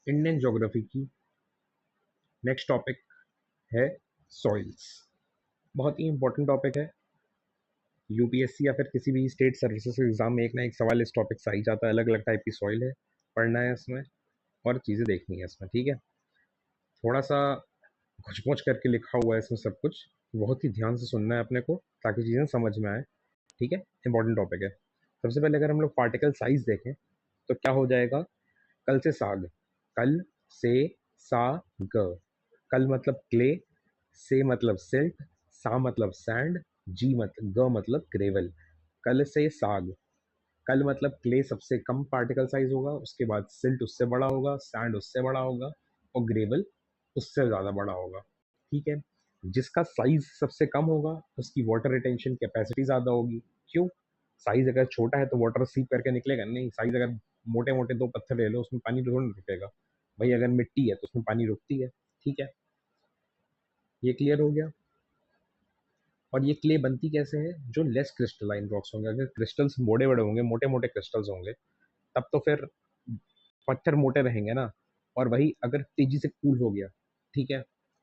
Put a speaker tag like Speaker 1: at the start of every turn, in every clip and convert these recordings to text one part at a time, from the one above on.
Speaker 1: Indian geography की next topic है soils. बहुत ही इंपॉर्टेंट टॉपिक है। यूपीएससी या फिर किसी भी स्टेट सर्विसेज एग्जाम में एक ना एक सवाल इस टॉपिक से आ ही जाता है। अलग अलग टाइप की सॉइल है, पढ़ना है इसमें और चीज़ें देखनी है इसमें। ठीक है, थोड़ा सा घुच पुच करके लिखा हुआ है इसमें सब कुछ, बहुत ही ध्यान से सुनना है अपने को ताकि चीज़ें समझ में आए। ठीक है, इंपॉर्टेंट टॉपिक है। सबसे पहले अगर हम लोग पार्टिकल साइज देखें तो क्या हो जाएगा, कल से साग, कल से साग। कल मतलब क्ले, से मतलब सिल्ट, सा मतलब सैंड, जी मतलब ग मतलब ग्रेवल। कल से साग। कल मतलब क्ले सबसे कम पार्टिकल साइज होगा, उसके बाद सिल्ट उससे बड़ा होगा, सैंड उससे बड़ा होगा और ग्रेवल उससे ज़्यादा बड़ा होगा। ठीक है, जिसका साइज सबसे कम होगा उसकी वाटर रिटेंशन कैपेसिटी ज़्यादा होगी। क्यों? साइज अगर छोटा है तो वाटर सीप करके निकलेगा नहीं। साइज अगर मोटे मोटे दो पत्थर ले लो, उसमें पानी तो थोड़ा रुकेगा भाई। अगर मिट्टी है तो उसमें पानी रुकती है। ठीक है, ये क्लियर हो गया। और ये क्ले बनती कैसे है? जो लेस क्रिस्टलाइन रॉक्स होंगे, अगर क्रिस्टल्स बड़े बड़े होंगे, मोटे मोटे क्रिस्टल्स होंगे, तब तो फिर पत्थर मोटे रहेंगे ना। और वही अगर तेजी से कूल हो गया, ठीक है,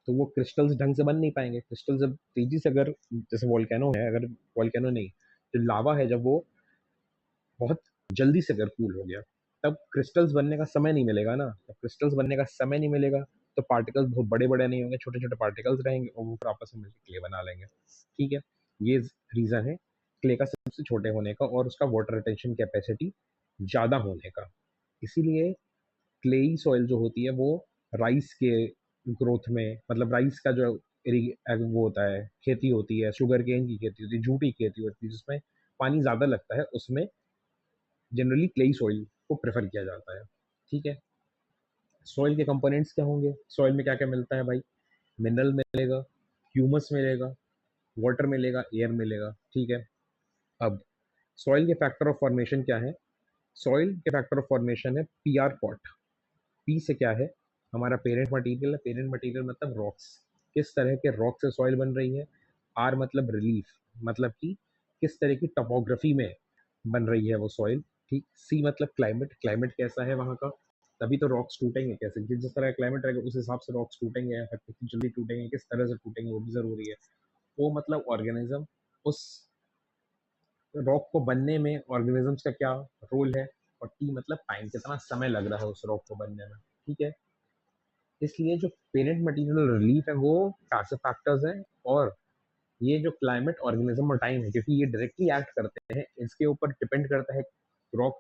Speaker 1: तो वो क्रिस्टल्स ढंग से बन नहीं पाएंगे। क्रिस्टल जब तेजी से, अगर जैसे वॉल्केनो है, अगर वॉल्केनो नहीं, जो लावा है, जब वो बहुत जल्दी से अगर कूल हो गया, तब क्रिस्टल्स बनने का समय नहीं मिलेगा ना। जब क्रिस्टल्स बनने का समय नहीं मिलेगा तो पार्टिकल्स बहुत बड़े बड़े नहीं होंगे, छोटे छोटे पार्टिकल्स रहेंगे और वो फिर आपस में मिलकर क्ले बना लेंगे। ठीक है, ये रीजन है क्ले का सबसे छोटे होने का और उसका वाटर रिटेंशन कैपेसिटी ज़्यादा होने का। इसीलिए क्लेई सॉइल जो होती है वो राइस के ग्रोथ में, मतलब राइस का जो वो होता है, खेती होती है, शुगर केन की खेती होती है, जूट की खेती होती है, जिसमें पानी ज़्यादा लगता है, उसमें जनरली क्लेई सॉइल को प्रेफर किया जाता है। ठीक है, सॉइल के कंपोनेंट्स क्या होंगे? सॉइल में क्या क्या मिलता है भाई? मिनरल मिलेगा, ह्यूमस मिलेगा, वाटर मिलेगा, एयर मिलेगा। ठीक है, अब सॉइल के फैक्टर ऑफ फॉर्मेशन क्या है? सॉइल के फैक्टर ऑफ फॉर्मेशन है पी आर पॉट। पी से क्या है? हमारा पेरेंट मटेरियल है। पेरेंट मटेरियल मतलब रॉक्स, किस तरह के रॉक से सॉइल बन रही है। आर मतलब रिलीफ, मतलब कि किस तरह की टपोग्राफी में बन रही है वो सॉइल। ठीक, सी मतलब क्लाइमेट, क्लाइमेट कैसा है वहाँ का, तभी तो रॉक्स टूटेंगे कैसे। जिस तरह का क्लाइमेट रहेगा उस हिसाब से रॉक्स टूटेंगे, या कितनी जल्दी टूटेंगे, किस तरह से टूटेंगे, वो भी जरूरी है। वो मतलब ऑर्गेनिज्म, उस रॉक को बनने में ऑर्गेनिजम्स का क्या रोल है। और टी मतलब टाइम, कितना समय लग रहा है उस रॉक को बनने में। ठीक है, इसलिए जो पेरेंट मटेरियल रिलीफ है वो पैसिव फैक्टर्स हैं, और ये जो क्लाइमेट, ऑर्गेनिज्म और टाइम है, क्योंकि ये डायरेक्टली एक्ट करते हैं, इसके ऊपर डिपेंड करता है रॉक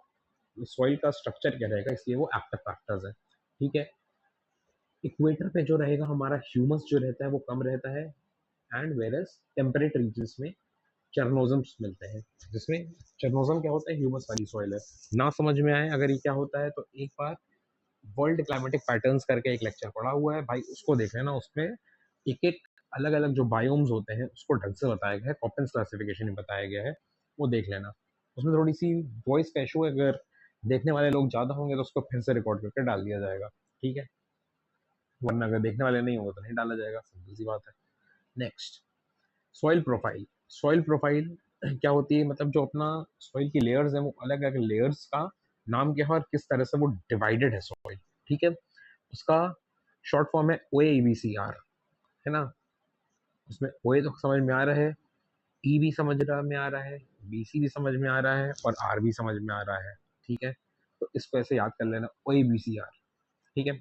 Speaker 1: सॉइल का स्ट्रक्चर क्या रहेगा, इसलिए वो एक्टिव फैक्टर्स है। ठीक है, इक्वेटर पे जो रहेगा हमारा ह्यूमस जो रहता है वो कम रहता है, एंड वेरस टेम्परेट रीजन्स में चरनोजम्स मिलते हैं, जिसमें चरनोजम क्या होता है? ह्यूमस वाली सॉइल है। ना समझ में आए अगर ये क्या होता है तो एक बार वर्ल्ड क्लाइमेटिक पैटर्न्स करके एक लेक्चर पढ़ा हुआ है भाई, उसको देख लेना। उसमें एक एक अलग अलग जो बायोम्स होते हैं उसको ढंग से बताया गया है, कॉपेंस क्लासिफिकेशन में बताया गया है, वो देख लेना। उसमें थोड़ी सी वॉइस का इशू है, अगर देखने वाले लोग ज़्यादा होंगे तो उसको फिर से रिकॉर्ड करके डाल दिया जाएगा। ठीक है, वरना अगर देखने वाले नहीं होंगे तो नहीं डाला जाएगा, सिंपल सी बात है। Next, soil profile. Soil profile क्या होती है? मतलब जो अपना सॉइल की लेयर्स है वो अलग अलग लेयर्स का नाम क्या है और किस तरह से वो डिवाइडेड है सॉइल। ठीक है, उसका शॉर्ट फॉर्म है ओ ए बी सी आर, है ना। उसमें ओ ए तो समझ में आ रहा है, ई भी समझ रहा में आ रहा है, बी सी भी समझ में आ रहा है और आर भी समझ में आ रहा है। ठीक है, तो इसको ऐसे याद कर लेना, ओ ए बी सी आर। ठीक है,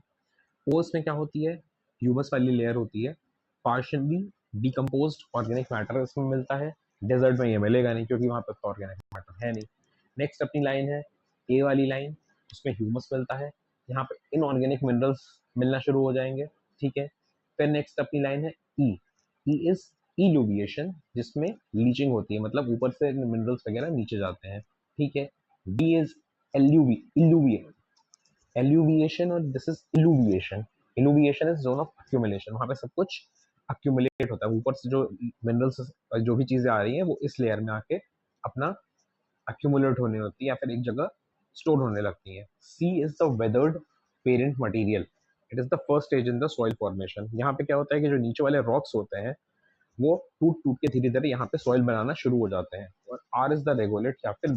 Speaker 1: ओ में क्या होती है? ह्यूमस वाली लेयर होती है। पार्शियली डिकम्पोज्ड ऑर्गेनिक मैटर इसमें मिलता है। डेजर्ट में ये मिलेगा नहीं क्योंकि वहाँ पर तो ऑर्गेनिक मैटर है नहीं। नेक्स्ट अपनी लाइन है ए वाली लाइन, उसमें ह्यूमस मिलता है। यहाँ पे इनऑर्गेनिक मिनरल्स मिलना शुरू हो जाएंगे। ठीक है, फिर नेक्स्ट अपनी लाइन है ई। ई इज इल्यूविएशन, जिसमें लीचिंग होती है, मतलब ऊपर से मिनरल्स वगैरह नीचे जाते हैं। ठीक है, डी इज इल्यूविएशन, एल्यूविएशन, और this is illuviation. Illuviation is zone of accumulation, वहां पे सब कुछ अक्यूमुलेट होता है, ऊपर से जो मिनरल्स जो भी चीजें आ रही हैं वो इस लेयर में आके अपना अक्यूमुलेट होने होती है या फिर एक जगह स्टोर होने लगती है। C is the weathered parent material, it is the first stage in the soil formation. यहाँ पे क्या होता है कि जो नीचे वाले रॉक्स होते हैं वो टूट टूट के धीरे धीरे यहाँ पे सॉइल बनाना शुरू हो जाते हैं। और आर इज द रेगोलेट या फिर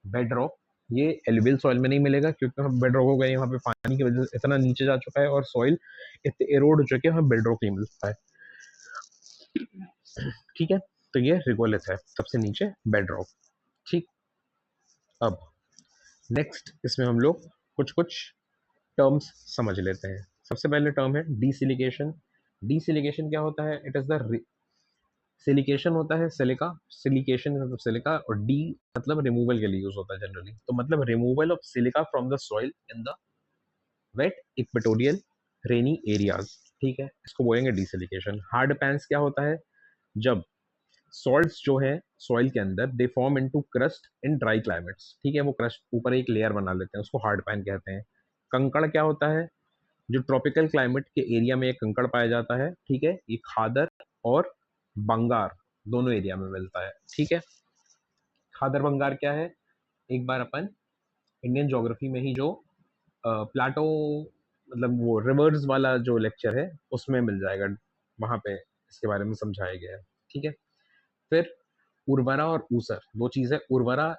Speaker 1: बेड रॉक, ये एलुवियल सॉइल में नहीं मिलेगा क्योंकि वहाँ बेड रॉक हो गए, यहाँ पे पानी की वजह से इतना नीचे जा चुका है और सॉइल इतने एरोड हो चुके हैं, वहाँ बेड रॉक नहीं मिलता है। ठीक है, तो ये रिगोलिथ है, सबसे नीचे बेड रॉक। ठीक, अब नेक्स्ट इसमें हम लोग कुछ कुछ टर्म्स समझ लेते हैं। सबसे पहले टर्म है डीसिलिकेशन। डीसिलिकेशन क्या होता है? इट इज द सिलिकेशन होता है सिलिका, सिलिकेशन मतलब सिलिका, और डी मतलब रिमूवल के लिए यूज होता है जनरली, तो मतलब removal of silica from the soil in the wet equatorial rainy areas. ठीक है, इसको बोलेंगे डीसिलिकेशन। हार्ड पैंस क्या होता है? जब सॉल्ट्स जो है सॉइल के अंदर they form into crust in dry climates. ठीक है, वो क्रस्ट ऊपर एक लेयर बना लेते हैं, उसको हार्ड पैन कहते हैं। कंकड़ क्या होता है? जो ट्रॉपिकल क्लाइमेट के एरिया में एक कंकड़ पाया जाता है। ठीक है, ये खादर और बंगार दोनों एरिया में मिलता है। ठीक है, खादर बंगार क्या है? एक बार अपन इंडियन ज्योग्राफी में ही जो प्लाटो मतलब वो रिवर्स वाला जो लेक्चर है उसमें मिल जाएगा, वहां पे इसके बारे में समझाया गया है। ठीक है, फिर उर्वरा और ऊसर दो चीजें। उर्वरा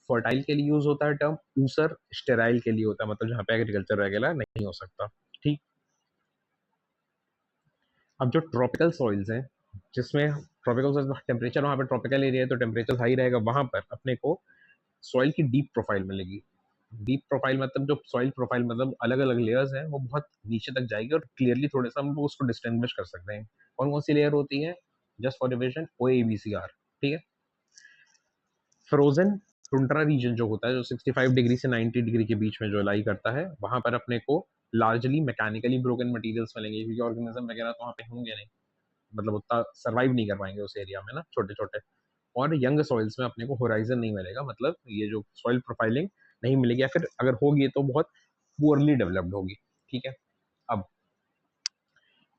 Speaker 1: फर्टाइल के लिए यूज होता है टर्म, ऊसर स्टेराइल के लिए होता है, मतलब जहाँ पे एग्रीकल्चर रेगुलर नहीं हो सकता। ठीक, अब जो ट्रॉपिकल सॉइल्स हैं, जिसमें ट्रॉपिकल सॉइल्स टेम्परेचर, वहाँ पे ट्रॉपिकल एरिया है तो टेम्परेचर हाई रहेगा, वहाँ पर अपने को सॉइल की डीप प्रोफाइल मिलेगी। डीप प्रोफाइल मतलब जो सॉइल प्रोफाइल मतलब अलग अलग लेयर्स हैं वो बहुत नीचे तक जाएगी और क्लियरली थोड़ा सा हम लोग उसको डिस्टिंग्विश कर सकते हैं। कौन कौन सी लेयर होती है? Just for revision, OABCR। ठीक है, फ्रोजन टुंड्रा रीजन जो होता है, जो 65 डिग्री से 90 डिग्री के बीच में जो लाई करता है, वहां पर अपने को लार्जली मैकेनिकली ब्रोकन मटेरियल्स मिलेंगे क्योंकि ऑर्गेनिज्म वगैरह तो वहाँ पे होंगे नहीं, मतलब उतना सर्वाइव नहीं कर पाएंगे उस एरिया में ना, छोटे छोटे। और यंग सॉइल्स में अपने को होराइजन नहीं मिलेगा, मतलब ये जो सॉइल प्रोफाइलिंग नहीं मिलेगी, या फिर अगर होगी तो बहुत पुअरली डेवलप्ड होगी। ठीक है, अब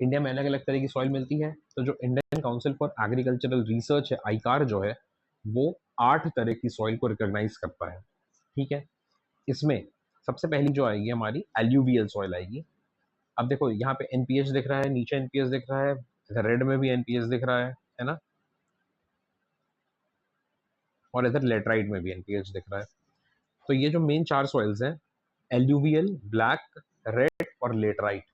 Speaker 1: इंडिया में अलग अलग तरह की सॉइल मिलती है, तो जो Indian council for agricultural research है, आईकार जो है, वो 8 तरह की सॉइल को रिकॉग्नाइज करता है। ठीक है, इसमें सबसे पहली जो आएगी हमारी एल्यूवियल सॉइल आएगी। अब देखो यहाँ पे एनपीएच दिख रहा है, नीचे एनपीएच दिख रहा है, इधर रेड में भी एनपीएच दिख रहा है ना, और इधर लेटराइट में भी एनपीएच दिख रहा है। तो ये जो मेन 4 सॉइल्स हैं, एल्यूवियल, ब्लैक, रेड और लेटराइट,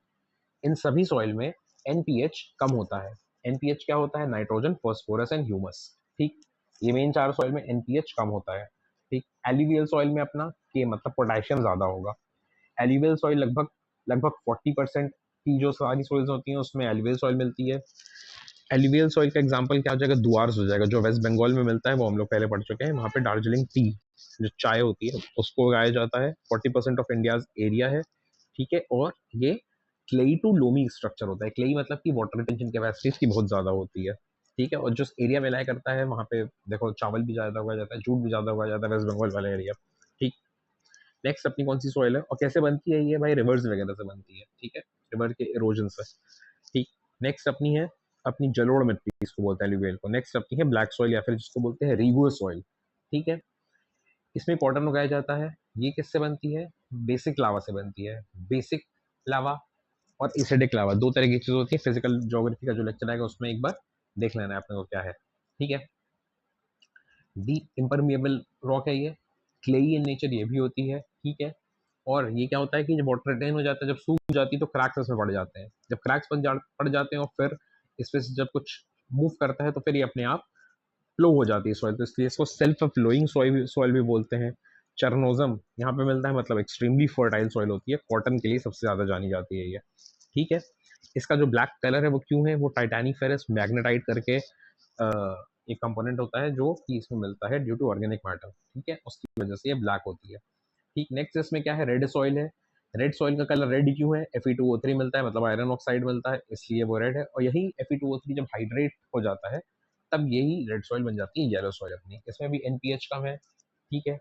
Speaker 1: इन सभी सॉइल में एनपीएच कम होता है। एनपीएच क्या होता है? Nitrogen, phosphorus and humus. ठीक, ये मेन 4 सॉइल में एनपीएच कम होता है। ठीक, एल्यूवियल सॉइल में अपना के मतलब पोटेशियम ज्यादा होगा। एल्यूवियल सॉइल लगभग लगभग 40% की जो सारी सॉइल्स होती हैं उसमें एल्यूवियल सॉइल मिलती है। एल्यूवियल सॉइल का एग्जांपल क्या हो जाएगा? दुआर्स हो जाएगा, जो वेस्ट बंगाल में मिलता है, वो हम लोग पहले पढ़ चुके हैं। वहाँ पे दार्जिलिंग टी जो चाय होती है उसको उगाया जाता है, 40% ऑफ इंडियाज एरिया है। ठीक है, और ये क्लेई टू लोमी स्ट्रक्चर होता है। क्लेई मतलब कि वाटर रिटेंशन कैपेसिटी इसकी बहुत ज्यादा होती है। ठीक है, और जो एरिया में लाया करता है वहाँ पे देखो चावल भी ज्यादा उगाया जाता है, जूट भी ज्यादा उगाया जाता है वेस्ट बंगाल वाले एरिया। ठीक, नेक्स्ट अपनी कौन सी सॉइल है और कैसे बनती है? ये भाई रिवर्स वगैरह से बनती है। ठीक है, रिवर के इरोजन से। ठीक, नेक्स्ट अपनी है अपनी जलोढ़ मिट्टी, इसको बोलते हैं एलुवियल को। नेक्स्ट अपनी है ब्लैक सॉइल या फिर जिसको बोलते हैं रिवर सॉइल। ठीक है, इसमें कॉटन उगाया जाता है। ये किससे बनती है? बेसिक लावा से बनती है। बेसिक लावा और एसिडिक लावा दो तरह की चीज होती है। फिजिकल ज्योग्राफी का जो लेक्चर आएगा उसमें एक बार देख लेना है अपने को क्या है। ठीक है, डीप इम्परमिएबल रॉक है ये, क्लेई इन नेचर ये भी होती है। ठीक है, और ये क्या होता है कि जब वाटर रिटेन हो जाता है, जब सूख जाती है तो क्रैक्स इसमें पड़ जाते हैं। जब क्रैक्स पड़ जाते हैं और फिर इसमें से जब कुछ मूव करता है तो फिर ये अपने आप फ्लो हो जाती है सॉइल, तो इसलिए इसको सेल्फ फ्लोइंग सॉइल भी बोलते हैं। चरनोजम यहाँ पे मिलता है, मतलब एक्सट्रीमली फर्टाइल सॉइल होती है, कॉटन के लिए सबसे ज्यादा जानी जाती है ये। ठीक है, इसका जो ब्लैक कलर है वो क्यों है? वो टाइटैनिक फेरस मैग्नेटाइट करके एक कंपोनेंट होता है जो कि इसमें मिलता है ड्यू टू ऑर्गेनिक मैटर। ठीक है, उसकी वजह से ये ब्लैक होती है। ठीक, नेक्स्ट इसमें क्या है? रेड सॉइल है। रेड सॉइल का कलर रेड क्यों है? Fe2O3 मिलता है, मतलब आयरन ऑक्साइड मिलता है, इसलिए वो रेड है। और यही Fe2O3 जब हाइड्रेट हो जाता है तब यही रेड सॉइल बन जाती है, येलो सॉइल अपनी। इसमें भी एनपीएच कम है। ठीक है,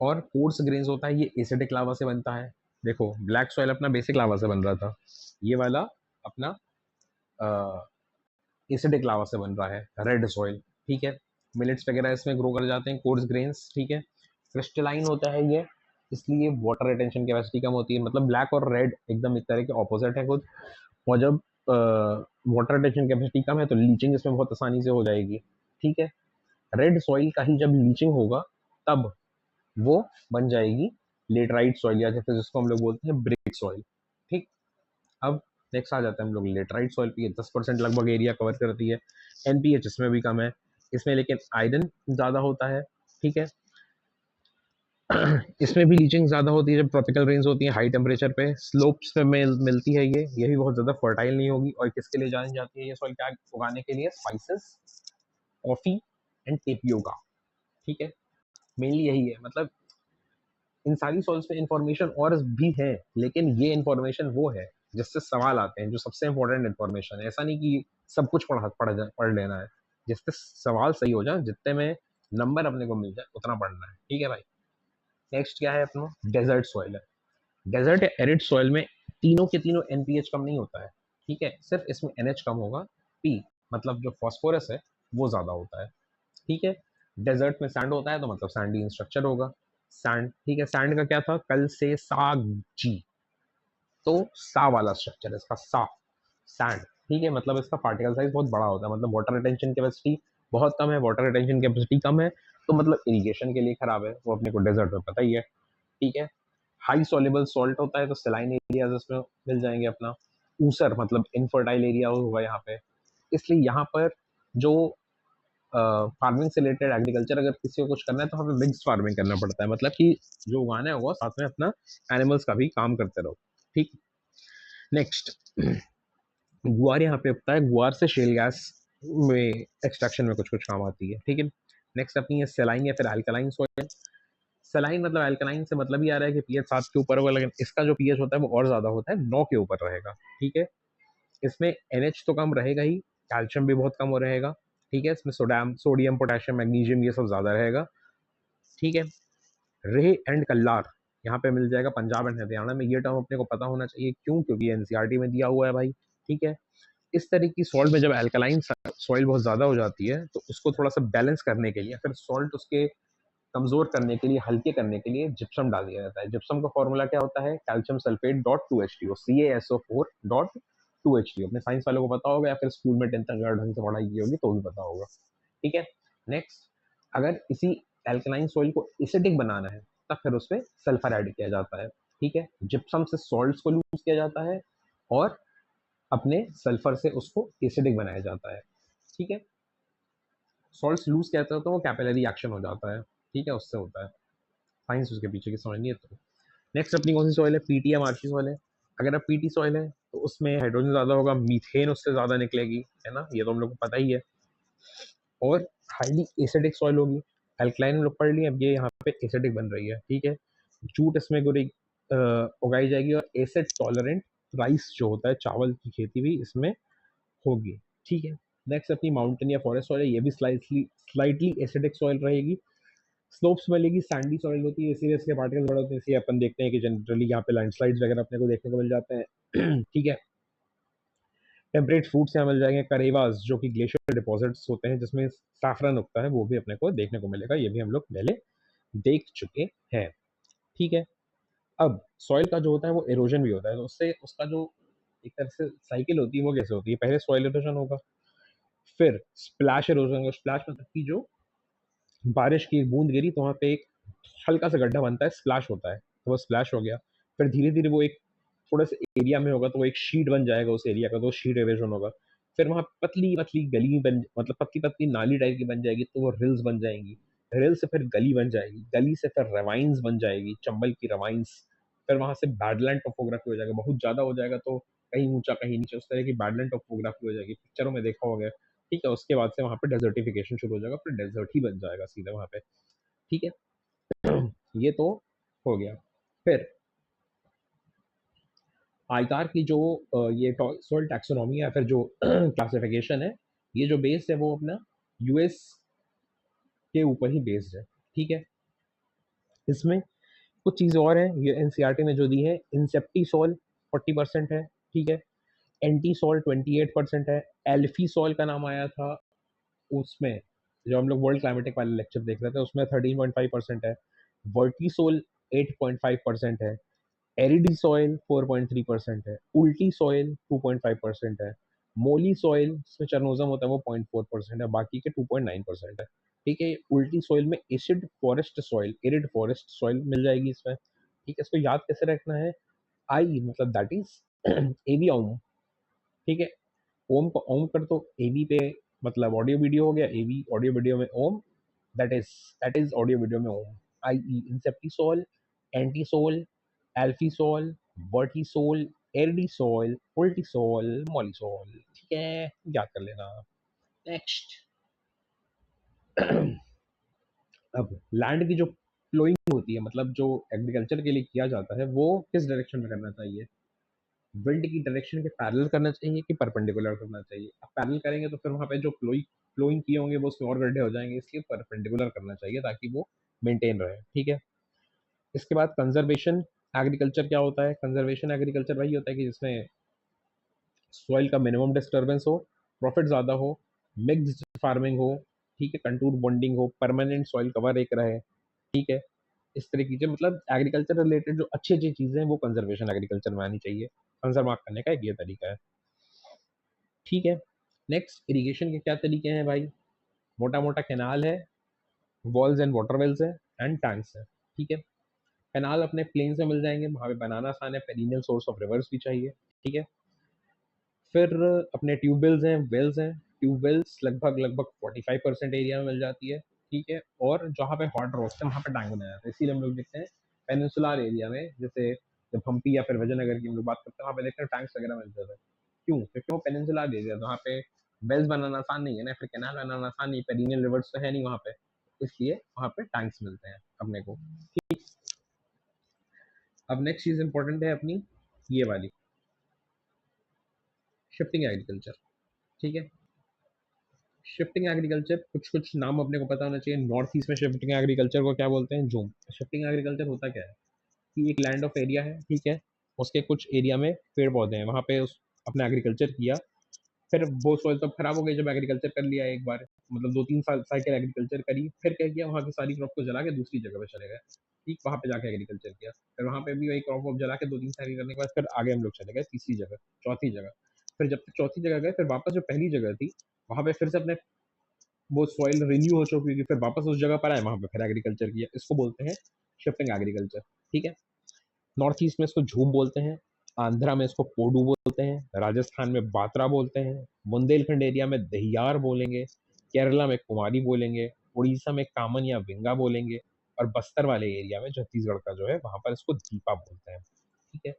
Speaker 1: और कोर्स ग्रेन्स होता है, ये एसिडिक लावा से बनता है। देखो ब्लैक सॉइल अपना बेसिक लावा से बन रहा था, ये वाला अपना एसिडिक लावा से बन रहा है, रेड सॉइल। ठीक है, मिलेट्स वगैरह इसमें ग्रो कर जाते हैं, कोर्स ग्रेन्स। ठीक है, क्रिस्टलाइन होता है ये, इसलिए वाटर रिटेंशन कैपेसिटी कम होती है। मतलब ब्लैक और रेड एकदम एक तरह के ऑपोजिट है खुद। और जब वाटर रिटेंशन कैपेसिटी कम है तो लीचिंग इसमें बहुत आसानी से हो जाएगी। ठीक है, रेड सॉइल का ही जब लीचिंग होगा तब वो बन जाएगी लेटराइट सॉइल, या फिर जिसको हम लोग बोलते हैं ब्रिक सॉइल। ठीक, अब नेक्स्ट आ जाता है हम लोग लेटराइट सॉइल पे। 10% लगभग एरिया कवर करती है। एनपीएच इसमें भी कम है, इसमें लेकिन आयरन ज़्यादा होता है। ठीक है, इसमें भी लीचिंग ज़्यादा होती है जब ट्रॉपिकल रेंज होती है हाई टेम्परेचर पे, स्लोप्स पे मिलती है ये भी बहुत ज़्यादा फर्टाइल नहीं होगी। और किसके लिए जानी जाती है ये सॉइल, क्या उगाने के लिए? Spices, coffee and tapioca. ठीक है, मेनली यही है। मतलब इन सारी सॉल्व्स में इंफॉर्मेशन और भी है, लेकिन ये इंफॉर्मेशन वो है जिससे सवाल आते हैं, जो सबसे इंपॉर्टेंट इंफॉर्मेशन है। ऐसा नहीं कि सब कुछ पढ़ लेना है, जिससे सवाल सही हो जाए, जितने में नंबर अपने को मिल जाए उतना पढ़ना है। ठीक है भाई। नेक्स्ट क्या है अपना? डेजर्ट सॉइल है। डेजर्ट या एरिड सॉइल में तीनों के तीनों एनपीएच कम नहीं होता है। ठीक है, सिर्फ इसमें एनएच कम होगा, पी मतलब जो फॉस्फोरस है वो ज्यादा होता है। ठीक है, डेजर्ट में सैंड होता है तो मतलब सैंडी स्ट्रक्चर होगा। सैंड, ठीक है, सैंड का क्या था? कल से साग जी, तो सा वाला स्ट्रक्चर है इसका, सा सैंड। ठीक है, मतलब इसका पार्टिकल साइज बहुत बड़ा होता है, मतलब वाटर रिटेंशन कैपेसिटी बहुत कम है। वाटर रिटेंशन कैपेसिटी कम है तो मतलब इरिगेशन के लिए खराब है, वो अपने को डेजर्ट में पता ही है। ठीक है, हाई सॉल्युबल सॉल्ट होता है तो सेलाइन एरियाज इसमें मिल जाएंगे अपना। ऊसर मतलब इनफर्टाइल एरिया होगा यहाँ पे, इसलिए यहाँ पर जो फार्मिंग से रिलेटेड एग्रीकल्चर अगर किसी को कुछ करना है तो हमें मिक्स फार्मिंग करना पड़ता है, मतलब कि जो उगाना है वो साथ में अपना एनिमल्स का भी काम करते रहो। ठीक, नेक्स्ट गुआर यहाँ पे उगता है। गुआर से शेल गैस में एक्सट्रैक्शन में कुछ कुछ काम आती है। ठीक है, नेक्स्ट अपनी है सेलाइन या फिर अल्कलाइन सॉइल। सेलाइन मतलब अल्कलाइन से मतलब ही आ रहा है कि पीएच 7 के ऊपर होगा, लेकिन इसका जो पीएच होता है वो और ज्यादा होता है, 9 के ऊपर रहेगा। ठीक है, इसमें एनएच तो कम रहेगा ही, कैल्शियम भी बहुत कम हो रहेगा। ठीक है, इसमें सोडियम पोटेशियम मैग्नीशियम ये सब ज्यादा रहेगा। ठीक है, रेह एंड कल्लार यहाँ पे मिल जाएगा पंजाब एंड हरियाणा में। ये टर्म अपने को पता होना चाहिए, क्यों? क्योंकि एनसीईआरटी में दिया हुआ है भाई। ठीक है, इस तरह की सॉल्ट में जब अल्कलाइन सॉइल बहुत ज्यादा हो जाती है तो उसको थोड़ा सा बैलेंस करने के लिए, फिर सॉल्ट उसके कमजोर करने के लिए, हल्के करने के लिए जिप्सम डाल दिया जाता है। जिप्सम का फॉर्मूला क्या होता है? Calcium sulphate dot 2H2O, CaSO4 dot 2H2O। अपने साइंस वालों को पता होगा, या फिर स्कूल में 10th तक अगर ढंग से पढ़ाई की होगी तो भी पता होगा। ठीक है, नेक्स्ट, अगर इसी एल्कलाइन सॉइल को एसिडिक बनाना है तब फिर उसमें सल्फर ऐड किया जाता है। ठीक है, जिप्सम से सॉल्ट्स को लूज किया जाता है और अपने सल्फर से उसको एसिडिक बनाया जाता है। ठीक है, सॉल्ट्स लूज कहते हैं तो वो कैपिलरी एक्शन हो जाता है। ठीक है, उससे होता है। साइंस उसके पीछे की समझ नहीं है तो। नेक्स्ट अपनी कौन सी सॉइल है? पीटी या मार्शी सॉइल है। अगर अब पीटी सॉइल है तो उसमें हाइड्रोजन ज्यादा होगा, मीथेन उससे ज्यादा निकलेगी, है ना, ये तो हम लोग को पता ही है। और हाईली एसिडिक सॉइल होगी। अल्कलाइन हम लोग पढ़ लिए, अब ये यहाँ पे एसिडिक बन रही है। ठीक है, जूट इसमें उगाई जाएगी, और एसिड टॉलरेंट राइस जो होता है, चावल की खेती भी इसमें होगी। ठीक है, नेक्स्ट अपनी माउंटेन या फॉरेस्ट सॉइल है, ये भी स्लाइटली एसिडिक सॉइल रहेगी। स्लोप्स मिलेगी, सैंडी सॉइल होती है, इसीलिए इसके पार्टिकल्स बड़े होते हैं, इसलिए अपन देखते हैं कि जनरली यहाँ पे लैंडस्लाइड्स वगैरह अपने को देखने को मिल जाते हैं। ठीक है, टेम्परेट फ्रूट्स यहाँ मिल जाएंगे, करेवास जो कि ग्लेशियर डिपॉजिट्स होते हैं जिसमें सैफरन उगता है, वो भी अपने को देखने को मिलेगा, ये भी हम लोग पहले देख चुके हैं। ठीक है, अब सॉइल का जो होता है वो इरोजन भी होता है, तो उससे उसका जो एक तरह से साइकिल होती है वो कैसे होती है? पहले सॉइल इरोजन होगा, फिर स्प्लैश इरोजन होगा। स्प्लैश मतलब कि जो बारिश की एक बूंद गिरी तो वहाँ पे एक हल्का सा गड्ढा बनता है, स्प्लैश होता है, तो वो स्प्लैश हो गया। फिर धीरे धीरे वो एक थोड़े से एरिया में होगा तो वो एक शीट बन जाएगा उस एरिया का, तो शीट एरोजन होगा। फिर वहाँ पतली पतली गली बन, मतलब पतली पतली नाली टाइप की बन जाएगी, तो वो रिल्स बन जाएंगी। रिल से फिर गली बन जाएगी, गली से फिर रवाइंस बन जाएगी, चंबल की रवाइंस। फिर वहां से बैडलैंड टोपोग्राफी हो जाएगा, बहुत ज्यादा हो जाएगा तो कहीं ऊंचा कहीं नीचे, उस तरह की बैडलैंड टोपोग्राफी हो जाएगी, पिक्चरों में देखा होगा। ठीक है, उसके बाद से वहां पे डेजर्टिफिकेशन शुरू हो जाएगा, फिर डेजर्ट ही बन जाएगा सीधे वहां पे। ठीक है, ये तो हो गया। फिर आयतार की जो ये सॉइल टैक्सोनॉमी है या फिर जो क्लासिफिकेशन है, ये जो बेस्ड है वो अपना यूएस के ऊपर ही बेस्ड है। ठीक है, इसमें कुछ चीज़ और है, ये एनसीईआरटी ने जो दी है। इंसेप्टी सॉइल 40% है। ठीक है, एंटी सॉइल 28% है। एल्फी सॉइल का नाम आया था उसमें, जो हम लोग वर्ल्ड क्लाइमेटिक वाले लेक्चर देख रहे थे उसमें 13.5% है। वर्टिसोल 8.5% है। एरिडी सॉइल 4.3% है। उल्टी सॉइल 2.5% है। मोली सॉइल इसमें चरनोजम होता है वो 0.4% है, बाकी के 2.9% है। ठीक है। उल्टी सॉइल में acid forest soil, arid forest soil मिल जाएगी इसमें। ठीक है, इसको याद कैसे रखना है? आई मतलब दैट इज एवी ओम। ठीक है, ओम को ओम कर दो, एवी पे मतलब ऑडियो वीडियो हो गया, एवी ऑडियो वीडियो में ओम, दैट इज ऑडियो वीडियो में ओम। आई ई इंसेप्टिसोल, एंटीसोल, एल्फीसोल, वर्टिसोल, एरिडीसोल, उल्टीसोल, मॉलिसोल। ठीक है, याद कर लेना। नेक्स्ट अब लैंड की जो फ्लोइंग होती है, मतलब जो एग्रीकल्चर के लिए किया जाता है, वो किस डायरेक्शन में करना चाहिए? विंड की डायरेक्शन के पैरेलल करना चाहिए कि परपेंडिकुलर करना चाहिए? अब पैरेलल करेंगे तो फिर वहां पे जो फ्लोइंग फ्लोइंग किए होंगे वो उसमें और गड्ढे हो जाएंगे, इसलिए परपेंडिकुलर करना चाहिए ताकि वो मेंटेन रहे। ठीक है। इसके बाद कंजर्वेशन एग्रीकल्चर क्या होता है? कंजर्वेशन एग्रीकल्चर वही होता है कि जिसमें सॉइल का मिनिमम डिस्टर्बेंस हो, प्रॉफिट ज़्यादा हो, मिक्स्ड फार्मिंग हो, ठीक है, कंटूर बॉन्डिंग हो, परमानेंट सॉइल कवर एक रहे। ठीक है, इस तरह की जो मतलब एग्रीकल्चर रिलेटेड जो अच्छी अच्छी चीज़ें हैं वो कंजर्वेशन एग्रीकल्चर में आनी चाहिए। कंजर्व करने का एक ये तरीका है। ठीक है। नेक्स्ट, इरिगेशन के क्या तरीके हैं भाई? मोटा मोटा कैनाल है, वॉल्स एंड वाटर वेल्स है, एंड टैंक्स है। ठीक है, कैनाल अपने प्लेन से मिल जाएंगे, वहाँ पे बनाना आसान है, पेरिनियल सोर्स ऑफ रिवर्स भी चाहिए। ठीक है, फिर अपने ट्यूबवेल्स हैं, वेल्स हैं। ट्यूबवेल्स लगभग लगभग 45% एरिया में मिल जाती है। ठीक है, और जहाँ पे हॉट रोस्ट है वहाँ पे टैंक बनाया जाता है, इसीलिए हम लोग देखते हैं पेनिनसुलर एरिया में, जैसे जब हम्पी या फिर विजयनगर की हम लोग बात करते हैं, वहाँ पे देखते हैं टैंक्स वगैरह मिलते हैं। क्यों? क्योंकि वो पेनिनसुलर एरिया है, वहाँ पे वेल्स बनाना आसान नहीं है ना, फिर कैनाल बनाना आसान नहीं, पेरिनियल रिवर्स तो है नहीं वहाँ पे, इसलिए वहाँ पे टैंक्स मिलते हैं अपने को। ठीक। अब नेक्स्ट चीज इंपॉर्टेंट है अपनी ये वाली, शिफ्टिंग एग्रीकल्चर। ठीक है, शिफ्टिंग एग्रीकल्चर कुछ कुछ नाम अपने को पता होना चाहिए। नॉर्थ ईस्ट में शिफ्टिंग एग्रीकल्चर को क्या बोलते हैं? जूम। शिफ्टिंग एग्रीकल्चर होता क्या है कि एक लैंड ऑफ एरिया है, ठीक है, उसके कुछ एरिया में पेड़ पौधे हैं, वहाँ पे उस अपने एग्रीकल्चर किया, फिर वो सॉइल तो खराब हो गई जब एग्रीकल्चर कर लिया एक बार, मतलब 2-3 साल साइकिल एग्रीकल्चर करी, फिर क्या किया, वहाँ की सारी क्रॉप को जला के दूसरी जगह पे चले गए। ठीक, वहाँ पे जाके एग्रीकल्चर किया, फिर वहाँ पे भी वही क्रॉप वॉप जला के 2-3 साल करने के बाद फिर आगे हम लोग चले गए तीसरी जगह, चौथी जगह। फिर जब तक चौथी जगह गए, फिर वापस जो पहली जगह थी वहाँ पे फिर से अपने वो सॉइल रिन्यू हो चुकी थी, फिर वापस उस जगह पर आए, वहाँ पे फिर एग्रीकल्चर किया, इसको बोलते हैं शिफ्टिंग एग्रीकल्चर। ठीक है, नॉर्थ ईस्ट में इसको झूम बोलते हैं, आंध्रा में इसको पोडू बोलते हैं, राजस्थान में बात्रा बोलते हैं, बुंदेलखंड एरिया में दहियार बोलेंगे, केरला में कुमारी बोलेंगे, उड़ीसा में कामन या विंगा बोलेंगे, और बस्तर वाले एरिया में छत्तीसगढ़ का जो है वहां पर इसको दीपा बोलते हैं। ठीक है,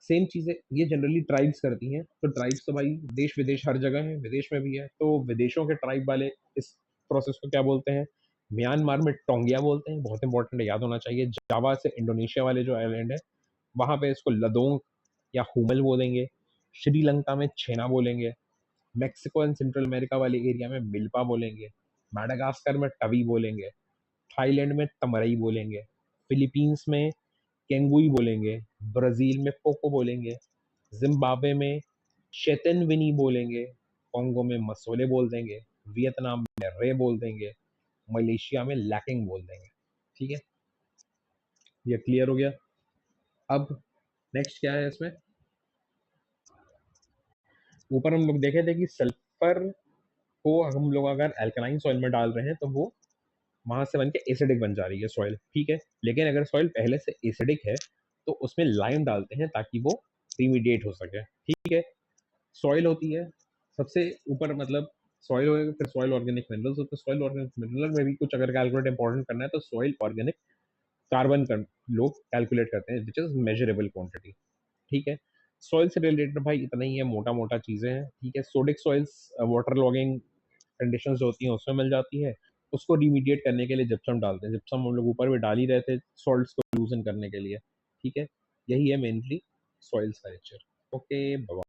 Speaker 1: सेम चीजें ये जनरली ट्राइब्स करती हैं, तो ट्राइब्स तो भाई देश विदेश हर जगह है, विदेश में भी है, तो विदेशों के ट्राइब वाले इस प्रोसेस को क्या बोलते हैं? म्यांमार में टोंगिया बोलते हैं, बहुत इंपॉर्टेंट है, याद होना चाहिए। जावा से इंडोनेशिया वाले जो आइलैंड है वहां पे इसको लदोंग या हुमल बोलेंगे, श्रीलंका में छेना बोलेंगे, मैक्सिको एंड सेंट्रल अमेरिका वाले एरिया में मिल्पा बोलेंगे, मैडागास्कर में टवी बोलेंगे, थाईलैंड में तमरई बोलेंगे, फिलीपींस में केंगुई बोलेंगे, ब्राजील में पोको बोलेंगे, जिम्बाब्वे में शेतनविनी बोलेंगे, कोंगो में मसोले बोल देंगे, वियतनाम में रे बोल देंगे, मलेशिया में लैकिंग बोल देंगे। ठीक है, ये क्लियर हो गया। अब नेक्स्ट क्या है इसमें? ऊपर हम लोग देखे थे कि सल्फर को हम लोग अगर अल्कलाइन सॉइल में डाल रहे हैं तो वो वहां से बन के एसिडिक बन जा रही है सॉइल। ठीक है, लेकिन अगर सॉइल पहले से एसिडिक है तो उसमें लाइम डालते हैं ताकि वो रिमीडिएट हो सके। ठीक है, सॉइल होती है सबसे ऊपर, मतलब सॉइल होगा, फिर सॉइल ऑर्गेनिक मिनरल्स होते हैं, सॉइल ऑर्गेनिक मिनरल में भी कुछ अगर कैलकुलेट इंपॉर्टेंट करना है तो सॉइल ऑर्गेनिक कार्बन कर लोग कैलकुलेट करते हैं, विच इज मेजरेबल क्वांटिटी। ठीक है, सॉइल से रिलेटेड भाई इतना ही है, मोटा मोटा चीजें हैं। ठीक है, sodic soils water logging conditions जो होती हैं उसमें मिल जाती है, उसको रिमीडिएट करने के लिए जिप्सम डालते हैं, जिप्सम हम लोग ऊपर भी डाल ही रहे थे सॉल्ट्स को लूजन करने के लिए। ठीक है, यही है मेनली सॉइल्स का नेचर। Okay, bye.